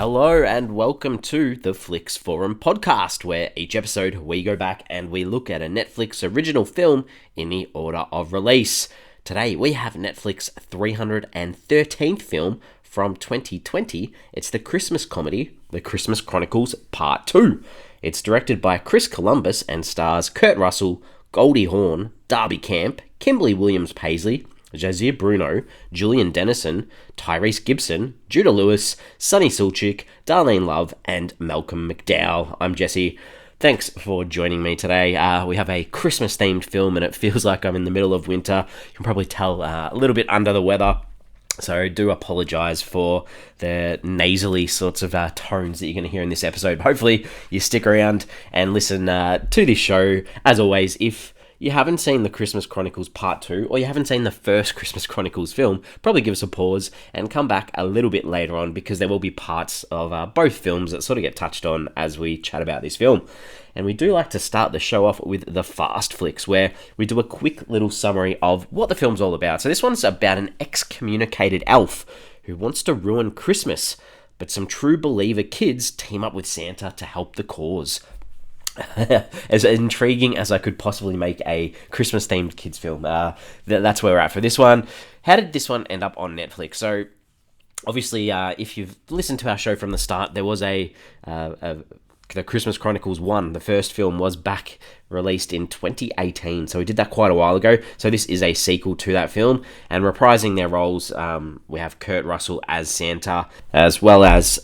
Hello and welcome to the Flix Forum podcast, where each episode we go back and we look at a Netflix original film in the order of release. Today we have Netflix 313th film from 2020. It's the Christmas comedy, The Christmas Chronicles Part 2. It's directed by Chris Columbus and stars Kurt Russell, Goldie Hawn, Darby Camp, Kimberly Williams-Paisley, Jahzir Bruno, Julian Dennison, Tyrese Gibson, Judah Lewis, Sonny Suljic, Darlene Love, and Malcolm McDowell. I'm Jesse. Thanks for joining me today. We have a Christmas-themed film, and it feels like I'm in the middle of winter. You can probably tell a little bit under the weather. So I do apologise for the nasally sorts of tones that you're going to hear in this episode. Hopefully you stick around and listen to this show. As always, if you haven't seen The Christmas Chronicles Part 2, or you haven't seen the first Christmas Chronicles film, probably give us a pause and come back a little bit later on, because there will be parts of both films that sort of get touched on as we chat about this film. And we do like to start the show off with the Fast Flicks, where we do a quick little summary of what the film's all about. So this one's about an excommunicated elf who wants to ruin Christmas, but some true believer kids team up with Santa to help the cause. As intriguing as I could possibly make a Christmas-themed kids film. That's where we're at for this one. How did this one end up on Netflix? So, obviously, if you've listened to our show from the start, there was the Christmas Chronicles 1. The first film was back released in 2018, so we did that quite a while ago. So this is a sequel to that film, and reprising their roles, we have Kurt Russell as Santa, as well as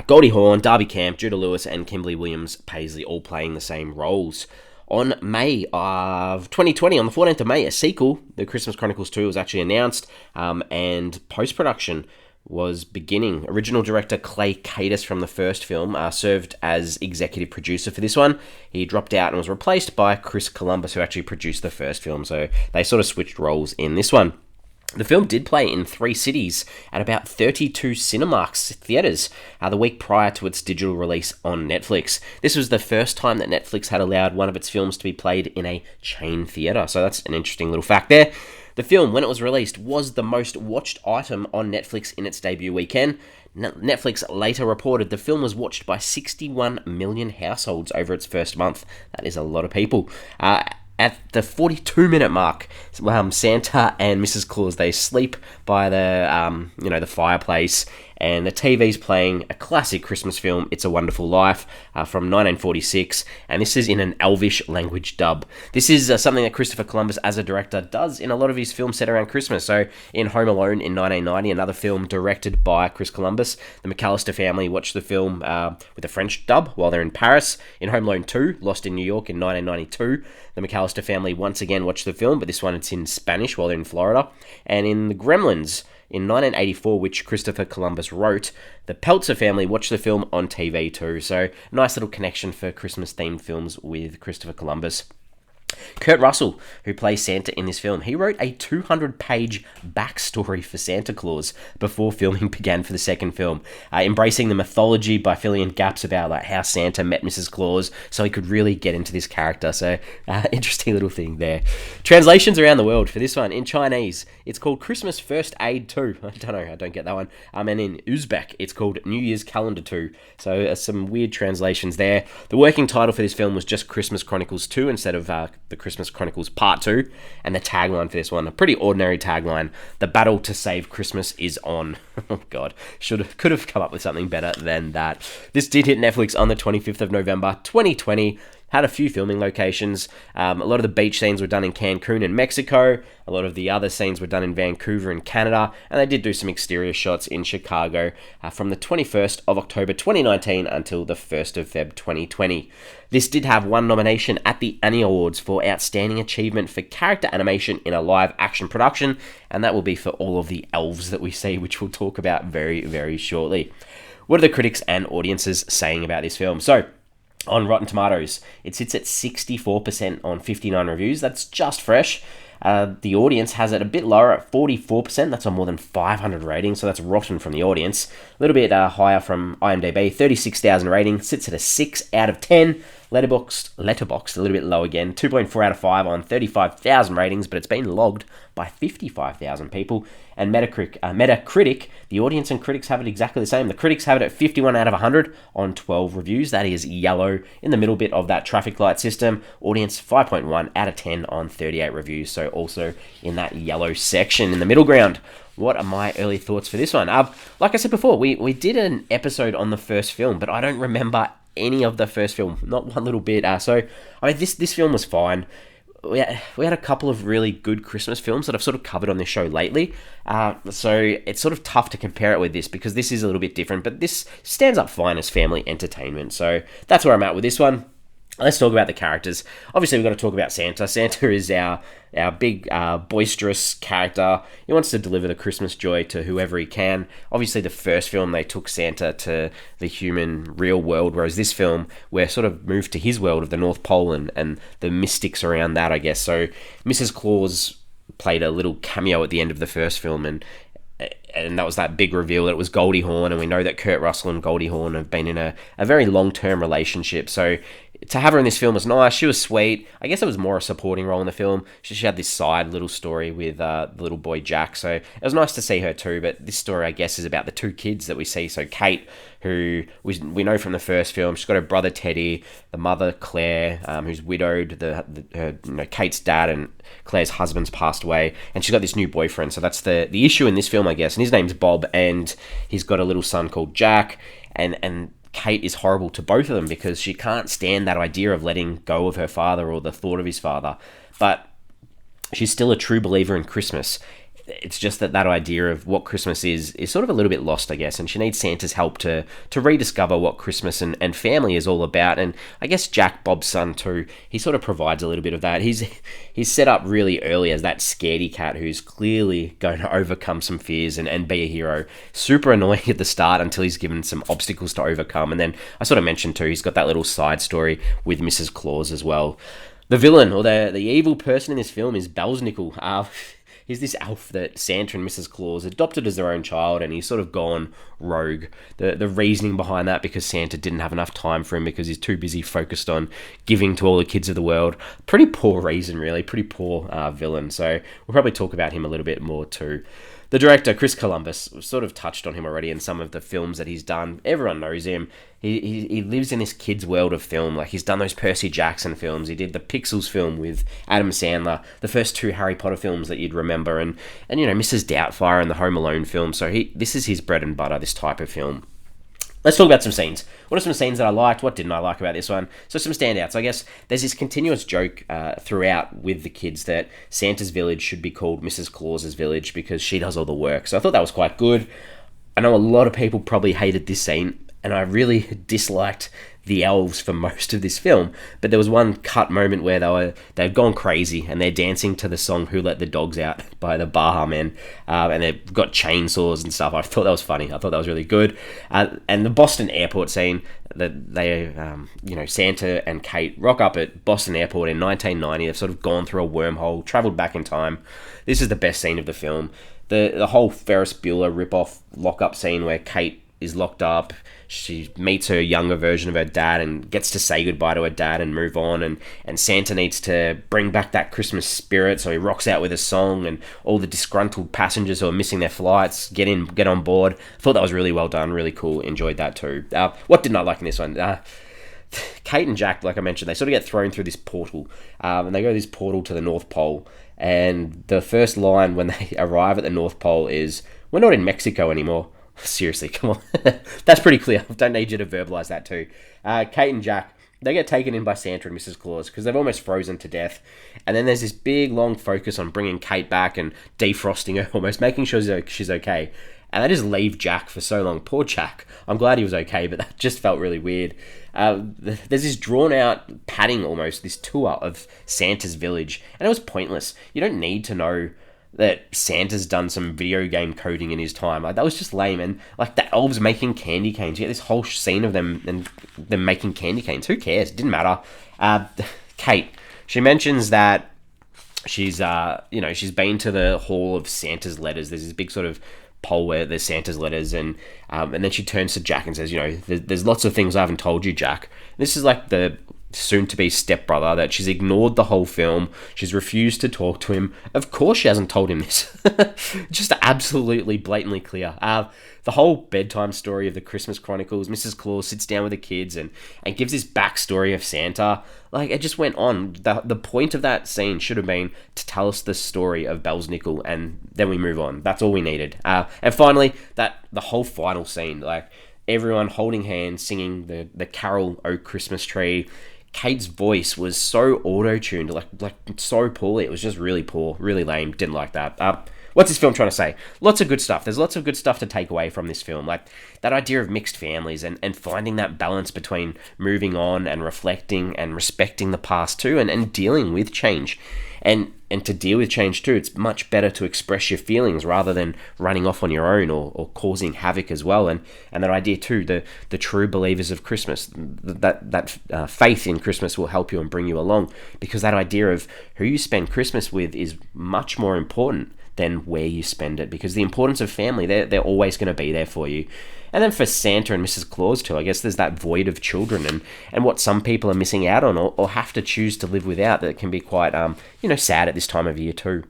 Goldie Hawn, Darby Camp, Judah Lewis, and Kimberly Williams-Paisley all playing the same roles. On May of 2020, on the 14th of May, a sequel, The Christmas Chronicles 2, was actually announced, and post-production was beginning. Original director Clay Cadis from the first film served as executive producer for this one. He dropped out and was replaced by Chris Columbus, who actually produced the first film, so they sort of switched roles in this one. The film did play in 3 cities at about 32 Cinemark theatres the week prior to its digital release on Netflix. This was the first time that Netflix had allowed one of its films to be played in a chain theatre, so that's an interesting little fact there. The film, when it was released, was the most watched item on Netflix in its debut weekend. Netflix later reported the film was watched by 61 million households over its first month. That is a lot of people. At the 42-minute mark, Santa and Mrs. Claus, they sleep by the fireplace, and the TV's playing a classic Christmas film, It's a Wonderful Life, from 1946, and this is in an Elvish language dub. This is something that Christopher Columbus, as a director, does in a lot of his films set around Christmas. So in Home Alone in 1990, another film directed by Chris Columbus, the McAllister family watched the film with a French dub while they're in Paris. In Home Alone 2, Lost in New York in 1992, the McAllister family once again watched the film, but this one it's in Spanish while they're in Florida. And in The Gremlins in 1984, which Christopher Columbus wrote, the Peltzer family watched the film on TV too. So nice little connection for Christmas-themed films with Christopher Columbus. Kurt Russell, who plays Santa in this film, he wrote a 200-page backstory for Santa Claus before filming began for the second film, embracing the mythology by filling in gaps about how Santa met Mrs. Claus, so he could really get into this character. So, interesting little thing there. Translations around the world for this one. In Chinese, it's called Christmas First Aid 2. I don't get that one. And in Uzbek, it's called New Year's Calendar 2. So, some weird translations there. The working title for this film was just Christmas Chronicles 2 instead of The Christmas Chronicles Part 2, and the tagline for this one, a pretty ordinary tagline: "The battle to save Christmas is on." Oh god, could have come up with something better than that. This did hit Netflix on the 25th of November 2020. Had a few filming locations. A lot of the beach scenes were done in Cancun in Mexico. A lot of the other scenes were done in Vancouver in Canada. And they did do some exterior shots in Chicago from the 21st of October 2019 until the 1st of Feb 2020. This did have one nomination at the Annie Awards for Outstanding Achievement for Character Animation in a Live Action Production. And that will be for all of the elves that we see, which we'll talk about very, very shortly. What are the critics and audiences saying about this film? So, on Rotten Tomatoes, it sits at 64% on 59 reviews. That's just fresh. The audience has it a bit lower at 44%. That's on more than 500 ratings, so that's rotten from the audience. A little bit higher from IMDb, 36,000 rating, sits at a 6 out of 10. Letterboxd, a little bit low again, 2.4 out of 5 on 35,000 ratings, but it's been logged by 55,000 people. And Metacritic, the audience and critics have it exactly the same. The critics have it at 51 out of 100 on 12 reviews. That is yellow in the middle bit of that traffic light system. Audience 5.1 out of 10 on 38 reviews. So also in that yellow section in the middle ground. What are my early thoughts for this one? Like I said before, we did an episode on the first film, but I don't remember any of the first film, not one little bit. So I mean, this film was fine. We had a couple of really good Christmas films that I've sort of covered on this show lately. So it's sort of tough to compare it with this because this is a little bit different, but this stands up fine as family entertainment. So that's where I'm at with this one. Let's talk about the characters. Obviously, we've got to talk about Santa. Santa is our big, boisterous character. He wants to deliver the Christmas joy to whoever he can. Obviously, the first film, they took Santa to the human real world, whereas this film, we're sort of moved to his world of the North Pole and the mystics around that, I guess. So Mrs. Claus played a little cameo at the end of the first film, and that was that big reveal that it was Goldie Hawn, and we know that Kurt Russell and Goldie Hawn have been in a very long-term relationship. So to have her in this film was nice. She was sweet. I guess it was more a supporting role in the film. She had this side little story with the little boy Jack, so it was nice to see her too. But this story, I guess, is about the two kids that we see. So Kate, who we know from the first film, she's got her brother Teddy, the mother Claire, who's widowed. Kate's dad and Claire's husband's passed away, and she's got this new boyfriend. So that's the issue in this film, I guess. And his name's Bob, and he's got a little son called Jack, and Kate is horrible to both of them because she can't stand that idea of letting go of her father or the thought of his father. But she's still a true believer in Christmas. It's just that idea of what Christmas is sort of a little bit lost, I guess, and she needs Santa's help to rediscover what Christmas and family is all about. And I guess Jack, Bob's son too, he sort of provides a little bit of that. He's set up really early as that scaredy cat who's clearly going to overcome some fears and be a hero. Super annoying at the start until he's given some obstacles to overcome. And then I sort of mentioned too, he's got that little side story with Mrs. Claus as well. The villain, or the evil person in this film is Belsnickel. He's this elf that Santa and Mrs. Claus adopted as their own child, and he's sort of gone rogue. The reasoning behind that, because Santa didn't have enough time for him because he's too busy focused on giving to all the kids of the world. Pretty poor reason, really. Pretty poor villain. So we'll probably talk about him a little bit more too. The director, Chris Columbus, sort of touched on him already in some of the films that he's done. Everyone knows him. He lives in this kid's world of film. Like, he's done those Percy Jackson films. He did the Pixels film with Adam Sandler, the first two Harry Potter films that you'd remember, and Mrs. Doubtfire and the Home Alone film. So this is his bread and butter, this type of film. Let's talk about some scenes. What are some scenes that I liked? What didn't I like about this one? So some standouts. I guess there's this continuous joke throughout with the kids that Santa's village should be called Mrs. Claus's village because she does all the work. So I thought that was quite good. I know a lot of people probably hated this scene, and I really disliked the elves for most of this film, but there was one cut moment where they've gone crazy and they're dancing to the song "Who Let the Dogs Out" by the Baha Men, and they've got chainsaws and stuff. I thought that was funny. I thought that was really good. And the Boston airport scene, that they Santa and Kate rock up at Boston airport in 1990. They've sort of gone through a wormhole, traveled back in time. This is the best scene of the film. The whole Ferris Bueller rip-off lock-up scene where Kate is locked up. She meets her younger version of her dad and gets to say goodbye to her dad and move on, and Santa needs to bring back that Christmas spirit, so he rocks out with a song, and all the disgruntled passengers who are missing their flights get on board. Thought that was really well done, really cool, enjoyed that too. What didn't I like in this one? Kate and Jack, like I mentioned, they sort of get thrown through this portal, and they go this portal to the North Pole, and the first line when they arrive at the North Pole is, "We're not in Mexico anymore." Seriously, come on. That's pretty clear. I don't need you to verbalise that too. Kate and Jack, they get taken in by Santa and Mrs. Claus because they've almost frozen to death. And then there's this big, long focus on bringing Kate back and defrosting her, almost making sure she's okay. And they just leave Jack for so long. Poor Jack. I'm glad he was okay, but that just felt really weird. There's this drawn-out padding almost, this tour of Santa's village. And it was pointless. You don't need to know that Santa's done some video game coding in his time. Like, that was just lame. And like, the elves making candy canes, you get this whole scene of them and them making candy canes. Who cares? It didn't matter. Kate, she mentions that she's been to the Hall of Santa's Letters. There's this big sort of pole where there's Santa's letters, and then she turns to Jack and says, there's lots of things I haven't told you, Jack. This is like the soon-to-be stepbrother that she's ignored the whole film. She's refused to talk to him. Of course she hasn't told him this. Just absolutely blatantly clear. The whole bedtime story of the Christmas Chronicles, Mrs. Claus sits down with the kids and gives this backstory of Santa. Like, it just went on. The point of that scene should have been to tell us the story of Belsnickel, and then we move on. That's all we needed. And finally, the whole final scene, like, everyone holding hands, singing the carol, "O Christmas Tree." Kate's voice was so auto-tuned, like so poorly. It was just really poor, really lame. Didn't like that. What's this film trying to say? Lots of good stuff. There's lots of good stuff to take away from this film. Like that idea of mixed families and finding that balance between moving on and reflecting and respecting the past too, and dealing with change. And to deal with change too, it's much better to express your feelings rather than running off on your own or causing havoc as well. And that idea too, the true believers of Christmas, that faith in Christmas will help you and bring you along, because that idea of who you spend Christmas with is much more important than where you spend it, because the importance of family, they're always going to be there for you. And then for Santa and Mrs. Claus too, I guess there's that void of children and what some people are missing out on or have to choose to live without, that can be quite sad at this time of year too.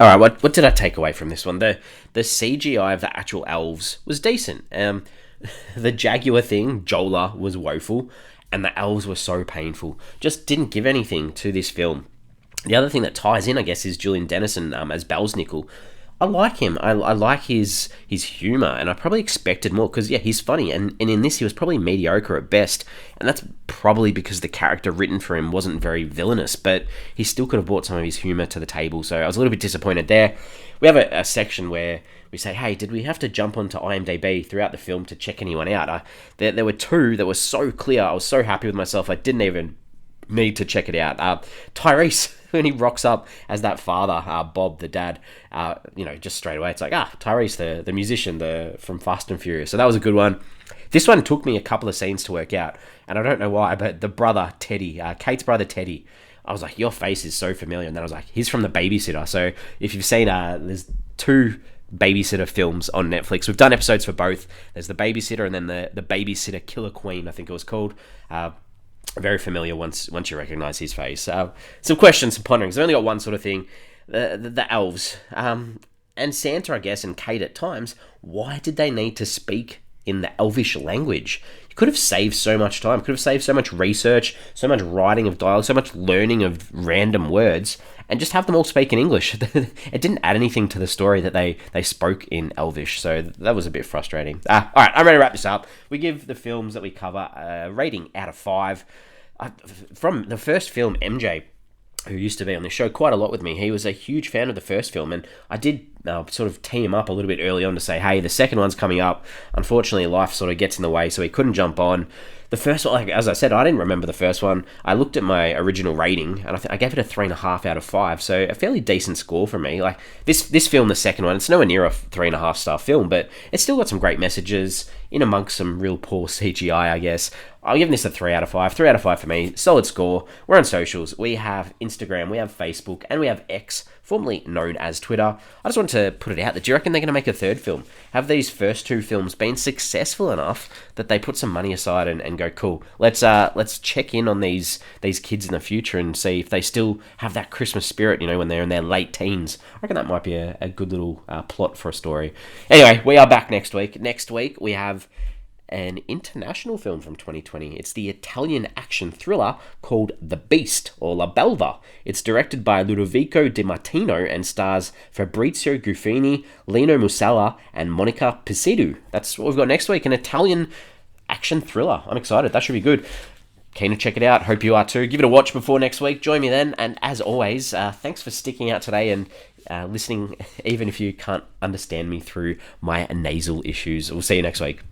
All right, what did I take away from this one? The CGI of the actual elves was decent. The Jaguar thing, Jola, was woeful, and the elves were so painful. Just didn't give anything to this film. The other thing that ties in, I guess, is Julian Dennison as Belsnickel. I like him. I like his humour, and I probably expected more, because, yeah, he's funny, and in this he was probably mediocre at best, and that's probably because the character written for him wasn't very villainous, but he still could have brought some of his humour to the table, so I was a little bit disappointed there. We have a section where we say, hey, did we have to jump onto IMDb throughout the film to check anyone out? There were two that were so clear. I was so happy with myself, I didn't even need to check it out. Tyrese, when he rocks up as that father, Bob, the dad, just straight away, it's like, Tyrese, the musician, from Fast and Furious. So that was a good one. This one took me a couple of scenes to work out, and I don't know why, but the brother, Teddy, Kate's brother, Teddy, I was like, your face is so familiar. And then I was like, he's from The Babysitter. So if you've seen, there's 2 Babysitter films on Netflix. We've done episodes for both. There's The Babysitter and then the Babysitter Killer Queen, I think it was called. Very familiar once you recognise his face. Some questions, some ponderings. I've only got one sort of thing. The elves. And Santa, I guess, and Kate at times, why did they need to speak in the Elvish language? You could have saved so much time. Could have saved so much research, so much writing of dialogue, so much learning of random words, and just have them all speak in English. It didn't add anything to the story that they spoke in Elvish, so that was a bit frustrating. All right, I'm ready to wrap this up. We give the films that we cover a rating out of 5. From the first film, MJ, who used to be on this show quite a lot with me, he was a huge fan of the first film, and I did sort of tee him up a little bit early on to say, hey, the second one's coming up. Unfortunately, life sort of gets in the way, so he couldn't jump on. The first one, like, as I said, I didn't remember the first one. I looked at my original rating, and I gave it a 3.5 out of 5, so a fairly decent score for me. Like, this film, the second one, it's nowhere near a 3.5 star film, but it's still got some great messages, in amongst some real poor CGI, I guess. I'm giving this a 3 out of 5. 3 out of 5 for me. Solid score. We're on socials. We have Instagram, we have Facebook, and we have X, formerly known as Twitter. I just want to put it out there. Do you reckon they're going to make a third film? Have these first 2 films been successful enough that they put some money aside and go, cool, let's check in on these kids in the future and see if they still have that Christmas spirit, when they're in their late teens. I reckon that might be a good little plot for a story. Anyway, we are back next week. Next week, we have an international film from 2020. It's the Italian action thriller called The Beast, or La Belva. It's directed by Ludovico Di Martino and stars Fabrizio Guffini, Lino Musella, and Monica Pisidu. That's what we've got next week, an Italian action thriller. I'm excited. That should be good. Keen to check it out. Hope you are too. Give it a watch before next week. Join me then. And as always, thanks for sticking out today and listening, even if you can't understand me through my nasal issues. We'll see you next week.